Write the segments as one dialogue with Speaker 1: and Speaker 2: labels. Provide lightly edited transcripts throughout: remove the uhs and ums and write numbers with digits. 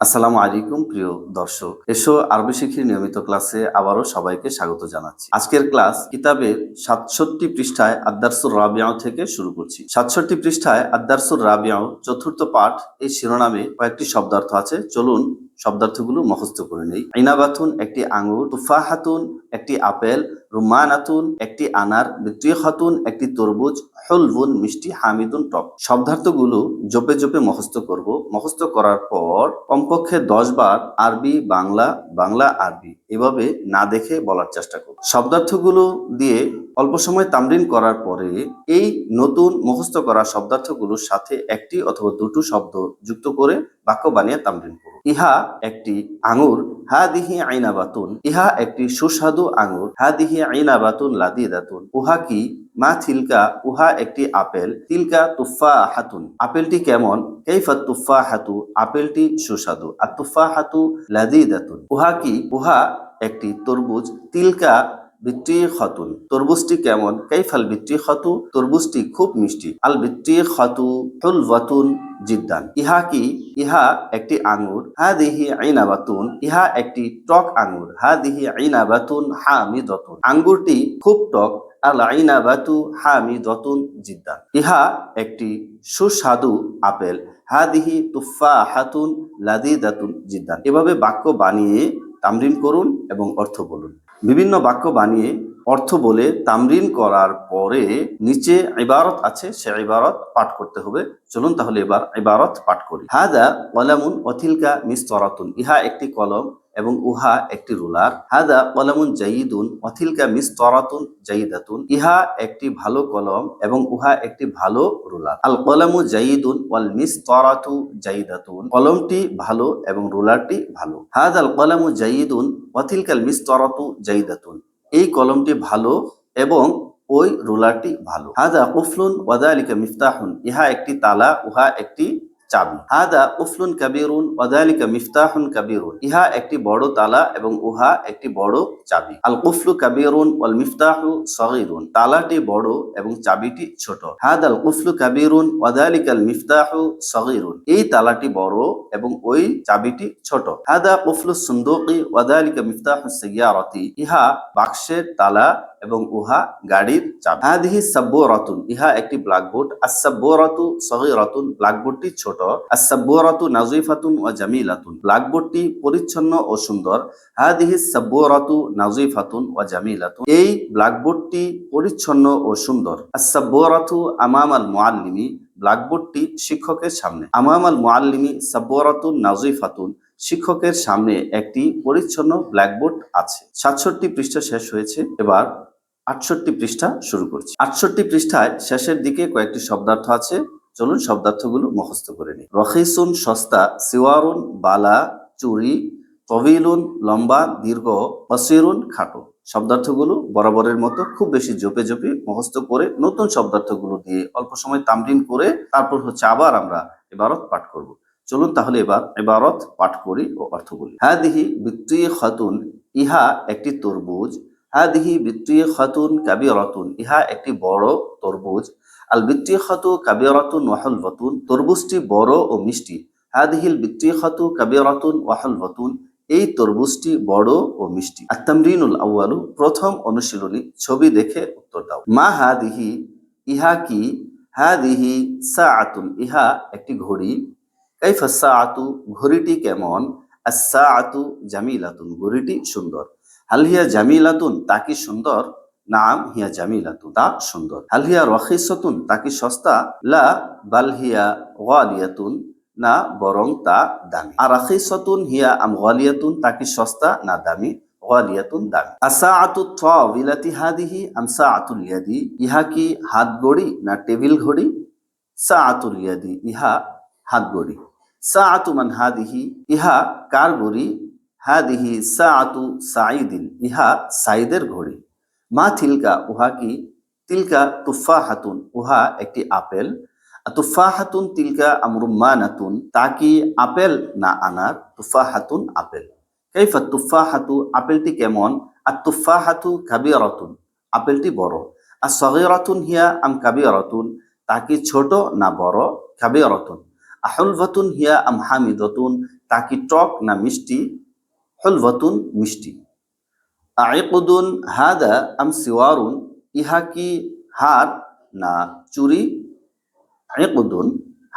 Speaker 1: আসসালামু আলাইকুম প্রিয় দর্শক। এসো আরবি শিখির নিয়মিত ক্লাসে আবারও সবাইকে স্বাগত জানাচ্ছি। আজকের ক্লাস কিতাবের ৬৭ পৃষ্ঠায় আদ-দারসুর রাবিআ থেকে শুরু করছি। ৬৭ পৃষ্ঠায় আদ-দারসুর রাবিআ চতুর্থ পাঠ এই শিরোনামে কয়েকটি শব্দার্থ আছে। চলুন শব্দার্থগুলো মুখস্থ করে নেই। ইনাবাতুন একটি আঙ্গুর, তুফাহাতুন একটি আপেল, রুমানাতুন একটি আনার, বিত্রিখাতুন একটি তরমুজ, হুলবুন মিষ্টি, হামিদুন টক। শব্দার্থগুলো জপে জপে মুখস্থ করব। মুখস্থ করার পর কমপক্ষে 10 বার আরবি বাংলা, বাংলা আরবি এভাবে না দেখে বলার চেষ্টা করব। শব্দার্থগুলো দিয়ে অল্প সময় তামরিন করার পরে এই নতুন মুখস্থ করা শব্দার্থগুলোর সাথে একটি অথবা দুটো শব্দ যুক্ত করে বাক্য বানিয়ে তামরিন করব। ইহা একটি আঙ্গুর, হাদিহি আইনাবাতুন। ইহা একটি সুস্বাদু আঙ্গুর, হাদিহি আইনাবাতুন লাদিদাতুন। উহা কি? মা থিলকা, উহা একটি আপেল, তিলকা তুফাহাতুন। আপেলটি কেমন? কাইফা তুফাহাতু, আপেলটি সুস্বাদু, আর তুফাহাতু লাদিদাতুন। উহা কি? উহা একটি তরমুজ, তিলকা বিত্রিখাতুন। তরমুজটি কেমন? কাইফাল বিত্রিখাতু, তরমুজটি খুব মিষ্টি, আল বিত্রিখাতু হুলওয়াতুন জিদ্দান। ইহা কি? ইহা একটি আঙ্গুর, হাদিহি আইনাবাতুন। ইহা একটি টক আঙ্গুর, হাদিহি আইনাবাতুন হামিদাতুন। আঙ্গুরটি খুব টক, আল আইনাবাতু হামিদাতুন জিদ্দান। ইহা একটি সুস্বাদু আপেল, হাদিহি তুফাহাতুন লাদিদাতুন জিদ্দান। এভাবে বাক্য বানিয়ে তামরিন করুন এবং অর্থ বলুন। বিভিন্ন বাক্য বানিয়ে অর্থ বলে তামরিন করার পরে নিচে ইবারত আছে, সে ইবারত পাঠ করতে হবে। চলুন তাহলে এবার ইবারত পাঠ করি। হাদা কলামুন ওয়াতিলকা মিসতরাতুন। ইহা একটি কলম এবং উহা একটি রুলার। হাদা কলামুন জাইদুন ওয়াতিলকা মিসতরাতুন জাইদাতুন। ইহা একটি ভালো কলম এবং উহা একটি ভালো রুলার। আল কলামু জাইদুন ওয়াল মিসতরাতু জাইদাতুন। কলমটি ভালো এবং রুলারটি ভালো। হাদাল কলামু জাইদুন ওয়াতিলকাল মিসতরাতু জাইদাতুন। এই কলমটি ভালো এবং ওই রুলারটি ভালো। হাদা কুফলুন ওয়াদালিকা মিফতাহুন। ইহা একটি তালা, উহা একটি চাবি। হাদা কুফলুন কাবীরুন ওয়াদালিকা মিফতাহুন কাবীরুন। ইহা একটি বড় তালা এবং উহা একটি বড় চাবি। আল কুফলু কাবীরুন ওয়াল মিফতাহু সগীরুন। তালাটি বড় এবং চাবিটি ছোট। হাদাল কুফলু কাবীরুন ওয়াদালিকাল মিফতাহু সগীরুন। এই তালাটি বড় এবং ওই চাবিটি ছোট। হাদা কুফলু সুন্দুকি ওয়াদালিকা মিফতাহু সাইয়ারাতি। ইহা বাক্সের তালা এবং উহা গাড়ির চাবি। হাদিহি সাব্বুরাতুন। ইহা একটি ব্ল্যাকবোর্ড, আস-সাব্বুরাতু সগীরাতুন। ব্ল্যাকবোর্ডটি ছোট, আস-সাব্বুরাতু নাযিফাতুন ওয়া জামিলাতুন। ব্ল্যাকবোর্ডটি পরিচ্ছন্ন ও সুন্দর। হাদিহি সাব্বুরাতু নাযিফাতুন ওয়া জামিলাতুন। এই ব্ল্যাকবোর্ডটি পরিচ্ছন্ন ও সুন্দর। আস-সাব্বুরাতু আমামাল মুআল্লিমি। ব্ল্যাকবোর্ডটি শিক্ষকের সামনে। আমামাল মুআল্লিমি সাব্বুরাতুন নাযিফাতুন। শিক্ষকের সামনে একটি পরিচ্ছন্ন ব্ল্যাকবোর্ড আছে। ৬৭ পৃষ্ঠা শেষ হয়েছে। এবার ৬৮ পৃষ্ঠা শুরু করছি। ৬৮ পৃষ্ঠায় শেষের দিকে কয়েকটি শব্দার্থ আছে। চলুন শব্দার্থগুলো মুখস্থ করে নিই। রখিসুন সস্তা, সিওয়ারুন বালা চুরি, তবিলুন লম্বা দীর্ঘ, কসিরুন খাটো। শব্দার্থগুলো বরাবরের মতো খুব বেশি জপে জপে মুখস্থ করে নতুন শব্দার্থগুলো দিয়ে অল্প সময় তামরিন করে তারপর আবার আমরা ইবারত পাঠ করব। চলুন তাহলে এবার ইবারত পাঠ করি ও অর্থ বলি। হাদিহি বিত্রিখাতুন। ইহা একটি তরমুজ। হাদিহি বিত্রিখাতুন কাবীরাতুন। ইহা একটি বড় তরমুজ। আল বিত্রিখাতু কাবীরাতুন ওয়া হুলওয়াতুন। তরমুজটি বড় ও মিষ্টি। হাদিহিল বিত্রিখাতু কাবীরাতুন ওয়া হুলওয়াতুন। এই তরমুজটি বড় ও মিষ্টি। আত-তামরিনুল আউয়ালু। প্রথম অনুশীলনী। ছবি দেখে উত্তর দাও। মা হাদিহি। ইহা কি? হাদিহি সাআতুন। ইহা একটি ঘড়ি। কাইফা সাআতু। ঘড়িটি কেমন? আস-সাআতু জামিলাতুন। ঘড়িটি সুন্দর। হাল হিয়া জামিলাতুন। তা কি সুন্দর? নাম হিয়া জামিলাতুন। তা সুন্দর। হাল হিয়া রখিসাতুন। তা কি সস্তা? লা বাল হিয়া গালিয়াতুন। না বরং তা দামি। আর রাখিসাতুন হিয়া আম গালিয়াতুন। তা কি সস্তা না দামি? গালিয়াতুন দামি। আস-সাআতু তাওয়িলাতি হাদিহি আম সাআতুল ইয়াদি। ইহা কি হাত ঘড়ি না টেবিল ঘড়ি? সাআতুল ইয়াদি। ইহা হাত ঘড়ি। সাআতু মান হাদিহি। ইহা কার ঘড়ি? হাদিহি সাআতু সাঈদিন। ইহা সাঈদের ঘড়ি। মা থিলকা। উহা কি? তিলকা তুফাহাতুন। উহা একটি আপেল। তুফাহাতুন তিলকা আম রুম্মানাতুন। তা কি আপেল না আনার? তুফাহাতুন আপেল। কাইফা তুফাহাতু। আপেলটি কেমন? আত-তুফাহাতু কাবীরাতুন। আপেলটি বড়। আস-সাগীরাতুন হিয়া আম কাবীরাতুন। তা কি ছোট না বড়? কাবীরাতুন। আহুলভাতুন হিয়া আম হামিদাতুন, তা কি টক না মিষ্টি? হুলভাতুন মিষ্টি। আইকুদুন হাদা আম সিওয়ারুন, ইহা কি হার না চুরি? আইকুদুন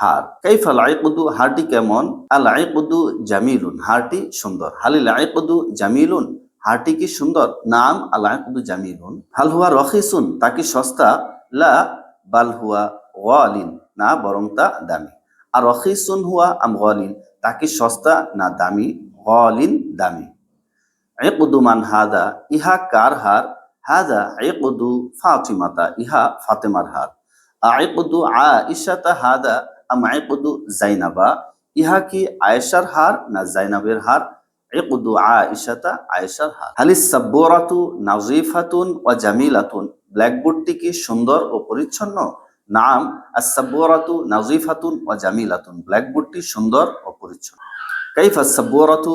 Speaker 1: হার। কাইফাল আইকুদু, হারটি কেমন? আল আইকুদু জামিলুন, হারটি সুন্দর। হালিল আইকুদু জামিলুন, হারটি কি সুন্দর? নাম আল আইকুদু জামিলুন। হাল হুয়া রখিসুন, তা কি সস্তা? লা বাল হুয়া গালিন, না বরং তা দামি। আর রখিসুন হুয়া আম গালিন, তা কি সস্তা না দামি? গালিন, দামি। ইকদু মান হাদা, ইহা কার হার? হাদা ইকদু ফাতিমাতা, ইহা ফাতেমার হার। আইকদু আইশাতা হাদা আম আইকদু জাইনাবা, ইহা কি আয়েশার হার না জাইনাবের হার? ইকদু আইশাতা, আয়েশার হার। হালিস সাব্বুরাতু নাযিফাতুন ওয়া জামিলাতুন, ব্ল্যাকবোর্ডটি কি সুন্দর ও পরিচ্ছন্ন? নাম আস-সাব্বুরাতু নাযিফাতুন ওয়া জামিলাতুন, ব্ল্যাকবোর্ডটি সুন্দর ও পরিচ্ছন্ন। কাইফা আস-সাব্বুরাতু?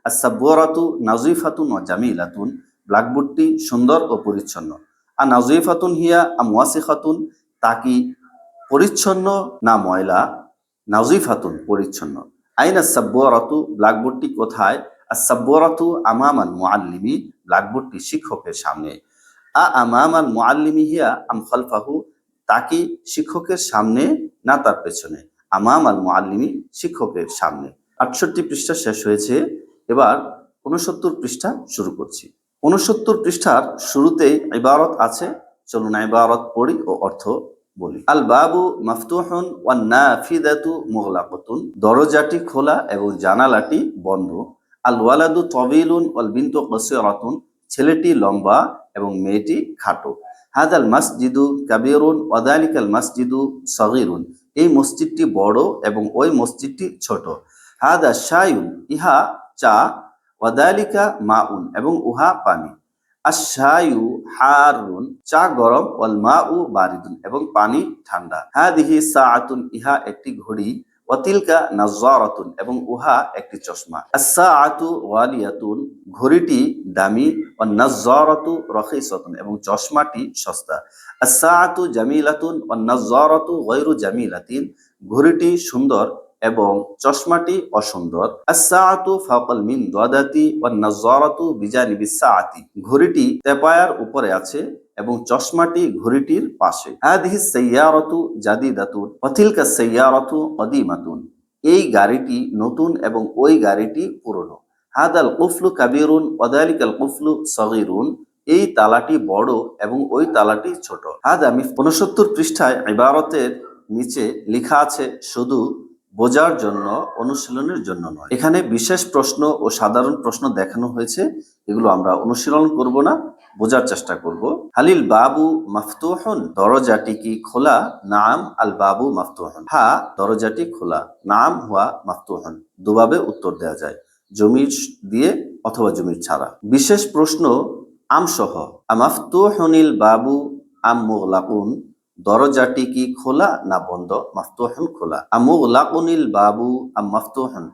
Speaker 1: আস-সাব্বুরাতু নাযিফাতুন ওয়া জামিলাতুন, ব্ল্যাকবোর্ডটি সুন্দর ও পরিচ্ছন্ন। আর নাযিফাতুন হিয়া আম ওয়াসিখাতুন, তা কি পরিচ্ছন্ন না ময়লা? নাযিফাতুন, পরিচ্ছন্ন। আইনা আস-সাব্বুরাতু, ব্ল্যাকবোর্ডটি কোথায়? আস-সাব্বুরাতু আমামাল মুআল্লিমি, ব্ল্যাকবোর্ডটি শিক্ষকের সামনে। আমামাল মুআল্লিমি হিয়া আম খালফাহু, তা কি শিক্ষকের সামনে না তার পেছনে? আমামাল মুআল্লিমি, শিক্ষকের সামনে। 68 পৃষ্ঠা শেষ হয়েছে, এবার 69 পৃষ্ঠা শুরু করছি। 69 পৃষ্ঠার শুরুতেই ইবারত আছে, চলুন ইবারত পড়ি ও অর্থ বলি। আল বাবু মাফতুহুন ওয়ান নাফিদাতু মুগলাকাতুন, দরজাটি খোলা এবং জানালাটি বন্ধ। আল ওয়ালাদু তাবিলুন ওয়াল বিনতু কাসিরাতুন, ছেলেটি লম্বা এবং মেয়েটি খাটো। হাদাল মসজিদু কাবীরুন ওয়া যালিকাল মসজিদু সগীরুন, এই মসজিদটি বড় এবং ওই মসজিদটি ছোট। হাদা শায়ুন, ইহা চা। ওয়া যালিকা মাউন, এবং উহা পানি। আশ-শায়ু হারুন, চা গরম। ওয়াল মাউ বারিদুন, এবং পানি ঠান্ডা। হাদিহি সাআতুন, ইহা একটি ঘড়ি। ওয়া তিলকা নাযযারাতুন, এবং উহা একটি চশমা। আস-সাআতু গালিয়াতুন, ঘড়িটি দামি। ওয়ান নাযযারাতু রাখিসাতুন, এবং চশমাটি সস্তা। আস-সাআতু জামিলাতুন ওয়ান নাযযারাতু গায়রু জামিলাতিন, ঘড়িটি সুন্দর এবং চশমাটি অসুন্দর। আস-সাআতু ফাওকাল মিনদাদাতি ওয়ান নাযযারাতু বিজানিবিস সাআতি, ঘড়িটি তেপায়ার উপরে আছে এবং চশমাটি ঘড়িটির পাশে। হাদিহি সাইয়ারাতু জাদিদাতুন ওয়া তিলকা সাইয়ারাতু কদিমাতুন, এই গাড়িটি নতুন এবং ওই গাড়িটি পুরনো। হাদাল কুফলু কাবীরুন ওয়া যালিকাল কুফলু সগীরুন, এই তালাটি বড় এবং ওই তালাটি ছোট। হাদা 69 পৃষ্ঠায় ইবারতের নিচে লেখা আছে শুধু বোঝার জন্য, অনুশীলনের জন্য নয়। এখানে বিশেষ প্রশ্ন ও সাধারণ প্রশ্ন দেখানো হয়েছে, এগুলো আমরা অনুশীলন করব না, বোঝার চেষ্টা করব। হালিল বাবু মাফতুহুন, দরজাটি কি খোলা? নাম আল বাবু মাফতুহুন, হ্যাঁ দরজাটি খোলা। নাম হুয়া মাফতুহুন, দুভাবে উত্তর দেওয়া যায়, জমির দিয়ে অথবা জমির ছাড়া। বিশেষ প্রশ্ন আমসহ, মাফতুহুনিল বাবু আম মুগলাকুন, দরজাটি কি খোলা না বন্ধ? মাফতুহুন, খোলা। আমুগলাকুনিল বাবু আম মাফতুহুন,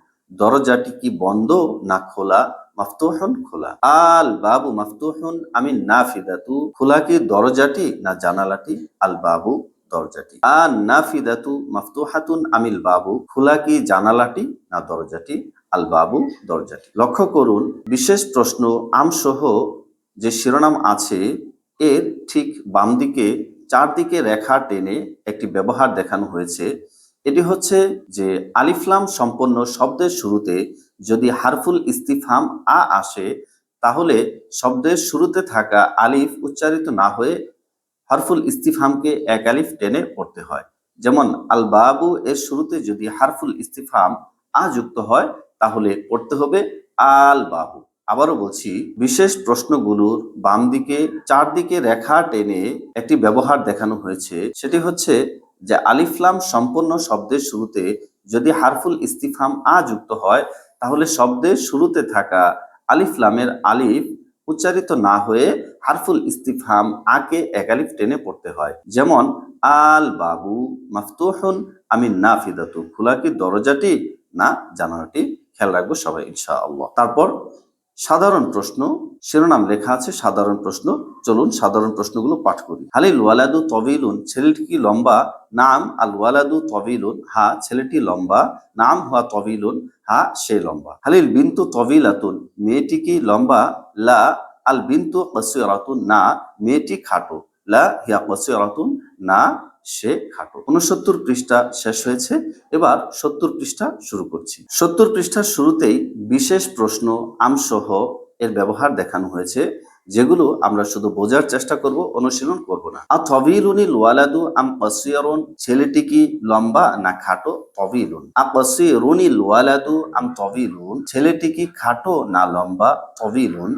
Speaker 1: দরজাটি কি বন্ধ না খোলা? মাফতুহুন, খোলা। আল বাবু মাফতুহুন আমিন নাফিদাতু, খোলা কি দরজাটি না জানালাটি? আল বাবু, দরজাটি। আন নাফিদাতু মাফতুহাতুন আমিল বাবু, খোলা কি জানালাটি না দরজাটি? আল বাবু, দরজাটি। লক্ষ্য করুন, বিশেষ প্রশ্ন আমসহ যে শিরোনাম আছে এর ঠিক বাম দিকে চারদিকে রেখা টেনে একটি ব্যবহার দেখানো হয়েছে। এটি হচ্ছে যে আলিফলাম সম্পন্ন শব্দের শুরুতে যদি হারফুল ইস্তিফহাম আ আসে, তাহলে শব্দের শুরুতে থাকা আলিফ উচ্চারিত না হয়ে হারফুল ইস্তিফহামকে এক আলিফ টেনে পড়তে হয়। যেমন আল বাবু এর শুরুতে যদি হারফুল ইস্তিফহাম আ যুক্ত হয়, তাহলে পড়তে হবে আল বাবু। আবারও বলছি, বিশেষ প্রশ্নগুলোর বাম দিকে চারদিকে রেখা টেনে একটি ব্যবহার দেখানো হয়েছে। সেটি হচ্ছে যে আলিফলাম সম্পন্ন শব্দের শুরুতে যদি হারফুল ইস্তিফহাম আ যুক্ত হয়, তাহলে শব্দের শুরুতে থাকা আলিফলামের আলিফ উচ্চারিত না হয়ে হারফুল ইস্তিফহাম আকে এক আলিফ টেনে পড়তে হয়। যেমন আল বাবু মাফতুহুন আমিন নাফিদাতু, খোলা কি দরজাটি না জানালাটি? খেয়াল রাখবো সবাই ইনশাআল্লাহ। তারপর সাধারণ প্রশ্ন শিরোনাম লেখা আছে সাধারণ প্রশ্ন। চলুন সাধারণ প্রশ্নগুলো পাঠ করি। হালিল ওয়ালাদু তবিলুন, ছেলেটি কি লম্বা? নাম আল ওয়ালাদু তবিলুন, হা ছেলেটি লম্বা। নাম হুয়া তবিলুন, হা সে লম্বা। হালিল বিন্তু তবিলাতুন, মেয়েটি কি লম্বা? লা আল বিন্তু কসিরাতুন, না মেয়েটি খাটো। লা হিয়া কসিরাতুন, না সে খাটো। 69 পৃষ্ঠা শেষ হয়েছে। এবার 70 পৃষ্ঠা শুরু করছি। 70 পৃষ্ঠার শুরুতেই বিশেষ প্রশ্ন আমসহ এর ব্যবহার দেখানো হয়েছে, যেগুলো আমরা শুধু বোঝার চেষ্টা করব, অনুশীলন করব না। তবিলুনিল ওয়ালাদু আম কসিরুন, ছেলেটি কি লম্বা না খাটো? তবিলুন। আকসিরুনিল ওয়ালাদু আম তবিলুন, ছেলেটি কি খাটো না লম্বা? তবিলুন।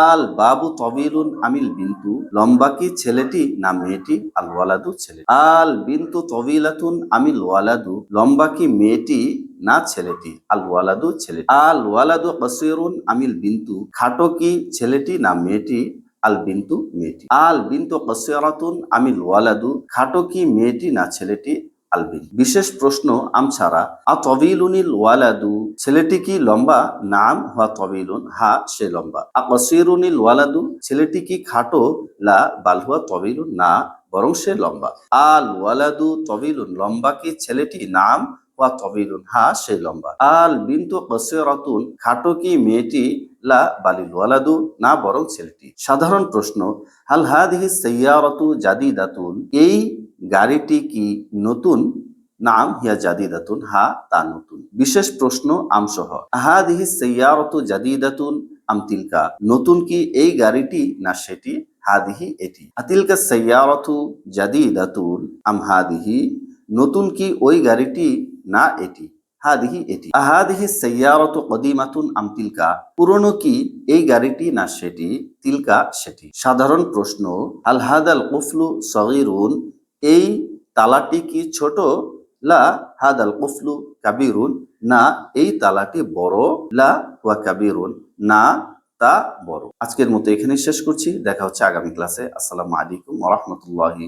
Speaker 1: আল বাবু তবিলুন আমিল বিন্তু, লম্বা কি ছেলেটি না মেয়েটি? আল ওয়ালাদু ছেলে। আল বিন্তু তবিলাতুন আমিল ওয়ালাদু, লম্বা কি মেয়েটি না ছেলেটি? আল ওয়ালাদু ছেলে। আল ওয়ালাদু কসিরুন আমিল বিন্তু, খাটো কি ছেলেটি না মেয়েটি? আল বিন্তু মেয়েটি। আল বিন্তু কসিরাতুন আমিল ওয়ালাদু, খাটো কি মেয়েটি না ছেলেটি? আল বিন্তু। বিশেষ প্রশ্ন আমছাড়া। তবিলুনিল ওয়ালাদু, ছেলেটি কি লম্বা? নাম হুয়া তবিলুন, হা সে লম্বা। আকসিরুনিল ওয়ালাদু, ছেলেটি কি খাটো? লা বাল হুয়া তবিলুন, না বরং সে লম্বা। আল ওয়ালাদু তবিলুন, লম্বা কি ছেলেটি? নাম হুয়া তবিলুন, হা সে লম্বা। আল বিন্তু কসিরাতুন, খাটো কি মেয়েটি? লা বালিল ওয়ালাদু, না বরং ছেলেটি। সাধারণ প্রশ্ন। হাল হাদিহি সাইয়ারাতু জাদিদাতুন, এই গাড়িটি কি নতুন? নাম হিয়া জাদিদাতুন, হা তা নতুন। বিশেষ প্রশ্ন আমসহ। হাদিহি সাইয়ারাতু জাদিদাতুন আম তিলকা, নতুন কি এই গাড়িটি না সেটি? হাদিহি এটি। আতিলকা সাইয়ারাতু জাদিদাতুন আম হাদিহি, নতুন কি ওই গাড়িটি না এটি? হাদিহি এটি। আহাদিহি সাইয়ারাতু কদিমাতুন আম তিলকা, পুরনো কি এই গাড়িটি না সেটি? তিলকা সেটি। সাধারণ প্রশ্ন। আল হাদাল কুফলু সগীরুন, এই তালাটি কি ছোট? লা হাদাল কুফলু কাবিরুন, না এই তালাটি বড়। লা ওয়া কাবিরুন, না তা বড়। আজকের মতো এখানেই শেষ করছি। দেখা হচ্ছে আগামী ক্লাসে। আসসালামু আলাইকুম ওয়া রাহমাতুল্লাহি।